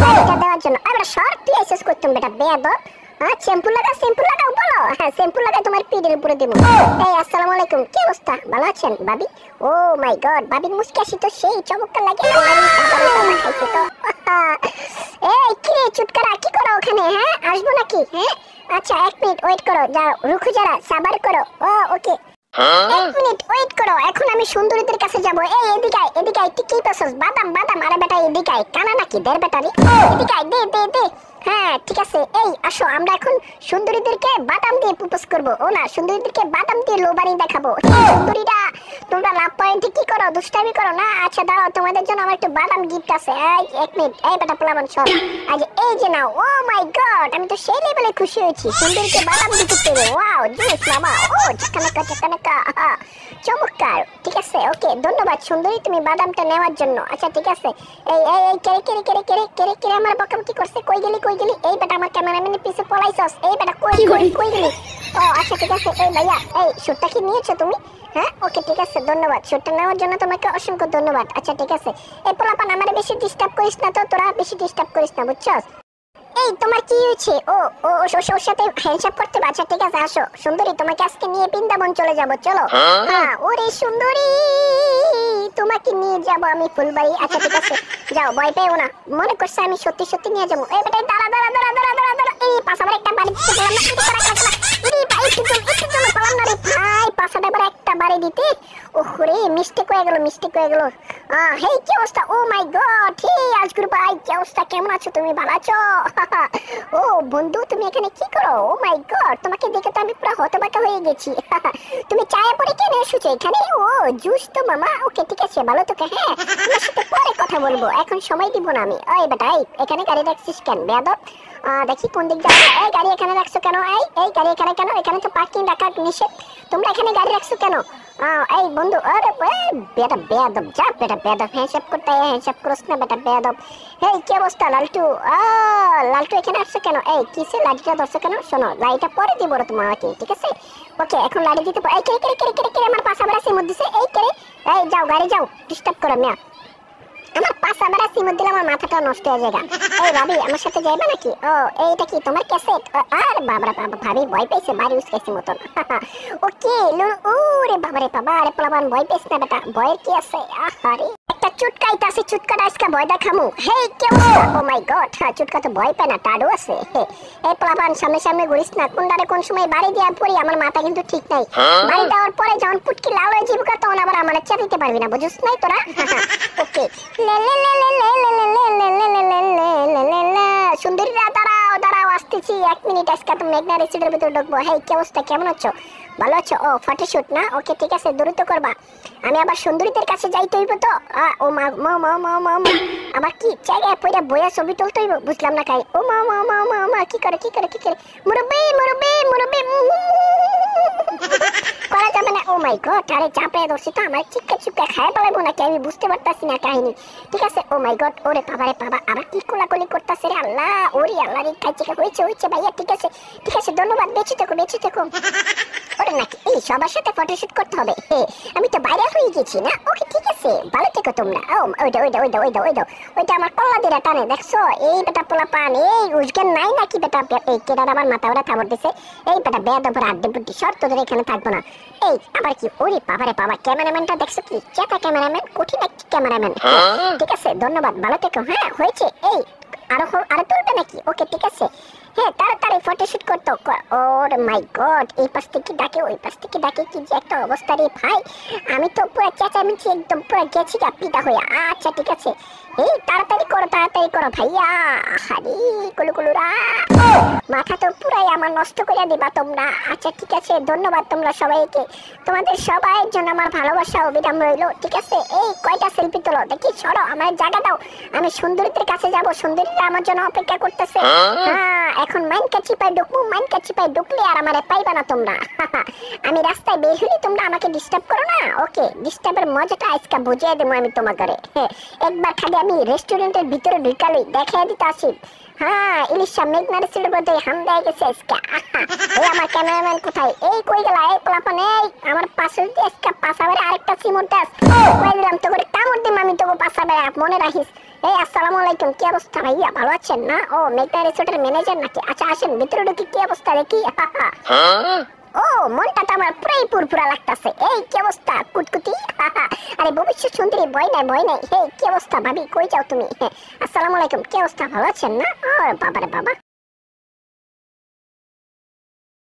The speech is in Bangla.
গাড়িটা দেওয়ার জন্য। বেটা সর, তুই এসেস করতুম বেটা বেয়াদব। হ্যাঁ শ্যাম্পু লাগাও বলো। হ্যাঁ শ্যাম্পু লাগা তোমার পিঠের উপরে দেবো। এই আসসালামু আলাইকুম, কি অবস্থা, ভালো আছেন ভাবি? ও মাই গড, ভাবির মুস্কাশি তো সেই চমৎকার লাগে। খাইছে তো। এই কি রে চুটকারা, কি করো ওখানে? হ্যাঁ আসবো নাকি? হ্যাঁ আচ্ছা 1 মিনিট ওয়েট করো, যাও রুকো যারা, সাবার করো। ও ওকে 1 মিনিট ওয়েট করো, এখন আমি সুন্দরীদের কাছে যাব। এই এদিকে আয়, এদিকে আয়, তুই কি পাছস? বাদাম বাদাম, আরে বেটা এদিকে আয়, কানা নাকি দের বেটারি? এদিকে আয়, দে। হ্যাঁ ঠিক আছে, এই আসো, আমরা এখন সুন্দরীদেরকে বাদাম দিয়ে প্রপোজ করব। ও না, সুন্দরীদেরকে বাদাম দিয়ে লোবারি দেখাবো। সুন্দরীরা তোমরা লাভ পয়েন্টে কি করো, দুষ্টামি করো না? আচ্ছা দাঁড়াও, তোমাদের জন্য আমার একটু বাদাম গিফট আছে। এই 1 মিনিট, এই বেটা পোলাবান সব, আজ এই যে নাও। ও মাই গড, আমি তো সেই লেভেলে খুশি হয়েছি, সুন্দরীকে বাদাম দিতে পেরে। ওয়াও জুস বাবা, ও চাকানাকা চমৎকার। ঠিক আছে ওকে, ধন্যবাদ সুন্দরী তুমি বাদামটা নেওয়ার জন্য। আচ্ছা ঠিক আছে, এই কেরে আমার বকাম কি করছে? কই গেলি? এই বেটা আমার ক্যামেরাম্যানের পিছে পলাইছস। এই বেটা কই গেলি? ও আচ্ছা ঠিক আছে, এই ভাইয়া এই শুটটা কি নিয়েছো তুমি? হ্যাঁ ওকে ঠিক আছে, ধন্যবাদ শুটটা নেওয়ার জন্য, তোমাকে অসংখ্য ধন্যবাদ। আচ্ছা ঠিক আছে, এই পোলাপান আমারে বেশি ডিস্টার্ব করিস না তো, তোরা বেশি ডিস্টার্ব করিস না, বুঝছস? এই তোমার কি হয়েছে? ওর সাথে হ্যান্ডশেক করতে? আচ্ছা ঠিক আছে, আসো সুন্দরী, তোমাকে আজকে নিয়ে বৃন্দাবন চলে যাব, চলো। হ্যাঁ ওরে সুন্দরী, তোমাকে নিয়ে যাব আমি ফুলবাড়ি। আচ্ছা ঠিক আছে, যাও, ভয় পেও না, মনে করছে আমি সত্যি নিয়ে যাবো। এই বেটা দাঁড়া, এই পাশাবার একটা বাড়ি দিতে বললাম না, একটু চলো পালাম না রে ভাই, পাশাটা এবার একটা বাড়ি দিতে। ওরে মিস্টেক হয়ে গেল। হেই কি অবস্থা? ও মাই গড, হে আজগুর ভাই, কি অবস্থা, কেমন আছো তুমি, ভালো আছো? ও বন্ধু তুমি এখানে কি করো? ও মাই গড, তোমাকে দেখে তো আমি পুরো হতবাক হয়ে গেছি। তুমি চায়ে পড়ে কেন এসেছো এখানে? ও জুস তো মামা, ওকে ঠিক আছে, ভালো তোকে। হ্যাঁ তোমার সাথে পরে কথা বলবো, এখন সময় দিব না আমি। ওই বেটা এখানে গাড়ি রাখছিস কেন বেয়াদব? দেখি কোন দিক যাবে। এই গাড়ি এখানে রাখছো কেন? এই গাড়ি এখানে কেন? এখানে তো পার্কিং রাখা নিষেধ, তোমরা এখানে গাড়ি রাখছো কেন? এই বন্ধু, আরে বেটা বেয়াদব, যা বেটা বেয়াদব, হ্যান্ডশেক করতে হ্যান্ডশেক করছ না বেটা বেয়াদব। এই কি অবস্থা লালটু? লালটু এখানে আসছো কেন? এই কিসে লাঠিটা ধরছো কেন? শোনো, লাঠিটা পরে দিব তোমাকে, ঠিক আছে? ওকে এখন লাঠি দিতে। এই কেরে আমার পাশা বেড়া সিমুদ দিছে। এই কেরে, এই যাও গাড়ি যাও, ডিস্টার্ব করো মিয়া। আমার পাশা বেড়া সিমুদ দিলে আমার মাথাটা নষ্ট হয়ে যায়। এই ভাবি আমার সাথে যাইবে নাকি? ও এইটা কি তোমার ক্যাসেট? আর বাবা ভাবি ভয় পেয়েছে, বাড়ি উস্কাইছে মতন। ওকে ওরে বাবারে বাবা, আরে পোলাবান ভয় পেয়েছে না বেটা, ভয়ের কি আছে? আরে একটা চুটকাইতে আছে, চুটকাটা আজকে ভয় দেখামু। হেই কি অবস্থা? ও মাই গড, চুটকা তো ভয় পায় না, টাডু আছে। এই পোলাবান সামনে ঘুরিস না, কোনটারে কোন সময় বাড়ি দেওয়ার পরে আমার মাথা কিন্তু ঠিক নাই। বাড়ি দেওয়ার পরে যখন পুটকি লাল হয়ে জীবিকা, তখন আবার আমার চেতাইতে পারবি না, বুঝিস নাই তোরা? ওকে সুন্দরীরা দাঁড়াও আসতেছি, 1 মিনিট, আজকে তো মেঘনা রেসিডের ভিতরে ঢুকবো। হেই কি অবস্থা, কেমন আছো? ভালো আছো? ও ফটোশুট না, ওকে ঠিক আছে, দ্রুত করবা, আমি আবার সুন্দরীদের কাছে যাইতে হইব তো। ও মা আবার কি জায়গায় পয়রা বইয়া ছবি তুলতে হইব, বুঝলাম না কাই। ও মা কি করে মুরব্বি করা যাবে না। ও মাই গড, আরে চাপে ধরছি তো, আমার চিক্কা খায় পালাবো নাকি আমি বুঝতে পারতাছি না কাহিনী। ঠিক আছে, ও মাই গড, ওরে বাবারে বাবা, আবার কি কোলাকুলি করতেছে রে আল্লাহ, ওরে আল্লাহ রে, কাইচিকা হয়েছে ভাইয়া। ঠিক আছে ধন্যবাদ, বেঁচে থেকো। ওরে নাকি এই সবার সাথে ফটোশুট করতে হবে? আমি তো ভাইরাল হয়ে গেছি না। ওকে ঠিক আছে, ভালো থেকো তোমরা। ওইটা আমার কল্লা দিয়ে টানে, দেখছো? এই বেটা পোলা পান, এই উজগান নাই নাকি বেটা? এই কেডার আমার মাথা ওরা থামর দিছে। এই বেটা বেয়াদব আড্ডে বুদ্ধি, শর্ত ধরে এখানে থাকবো না। এই আবার কি? ওরে বাবারে বাবা, ক্যামেরাম্যানটা দেখছো কি চেতা ক্যামেরাম্যান, কঠিন একটি ক্যামেরাম্যান। ঠিক আছে ধন্যবাদ, ভালো থেকো। হ্যাঁ হয়েছে, এই আরো তুলবে নাকি? ওকে ঠিক আছে, হ্যাঁ তাড়াতাড়ি ফটোশুট করতো। ওর মাই গড, এই পাশ থেকে ডাকে ওই পাশ থেকে ডাকে, কি যে একটা অবস্থা রে ভাই, আমি তো পুরো চেঁচামেচি একদম পুরো গেছি পিটা হয়ে। আচ্ছা ঠিক আছে, এই তাড়াতাড়ি করো ভাইয়া। আরে কুলুকুলুরা, মাথা তো পুরাই আমার নষ্ট করে দিবা তোমরা। আচ্ছা ঠিক আছে, ধন্যবাদ তোমরা সবাইকে, তোমাদের সবাইয়ের জন্য আমার ভালোবাসা অবিরাম রইলো। ঠিক আছে, এই কয়টা সেলফি তোলো দেখি, সরো, আমার জায়গা দাও, আমি সুন্দরীদের কাছে যাবো, সুন্দরীরা আমার জন্য অপেক্ষা করতেছে। হ্যাঁ এখন মাইনকা চিপাই ঢুকলে আর আমারে পাইবা না তোমরা। আমি রাস্তায় বের হইলে তোমরা আমাকে ডিস্টার্ব করো না। ওকে, ডিস্টার্বের মজাটা আজকে বুঝিয়ে দেবো আমি তোমাকে। একবার খালি আমি রেস্টুরেন্টের ভিতরে ঢুকালি দেখাই দিতে আসি। হ্যাঁ ইলিশা মেঘনা রেস্টুরেন্টের মধ্যে হামলা হয়ে গেছে আজকে। এই আমার ক্যামেরাম্যান কোথায়? এই কই গেলা? এই পোলাপান, এই আমার পাশে আজকে পাশাবারে আরেকটা সিমোর দাস কই দিলাম তো করে কামড় দিম আমি তোকে পাশাবারে, মনে রাখিস। এই আসসালামু আলাইকুম, কি অবস্থা ভাইয়া, ভালো আছেন না? ও মেঘনা রিসোর্টের ম্যানেজার নাকি? আচ্ছা আসেন ভিতরে ঢুকি, কি অবস্থা দেখি। ও মনটা তো আমার পুরাই পুরপুরা লাগতাছে। এই কি অবস্থা কুটকুটি? আরে ভবিষ্যৎ সুন্দরী, ভয় নাই ভয় নাই। এই কি অবস্থা ভাবি, কই যাও তুমি? আসসালামু আলাইকুম, কি অবস্থা, ভালো আছেন না? ও বাবারে বাবা,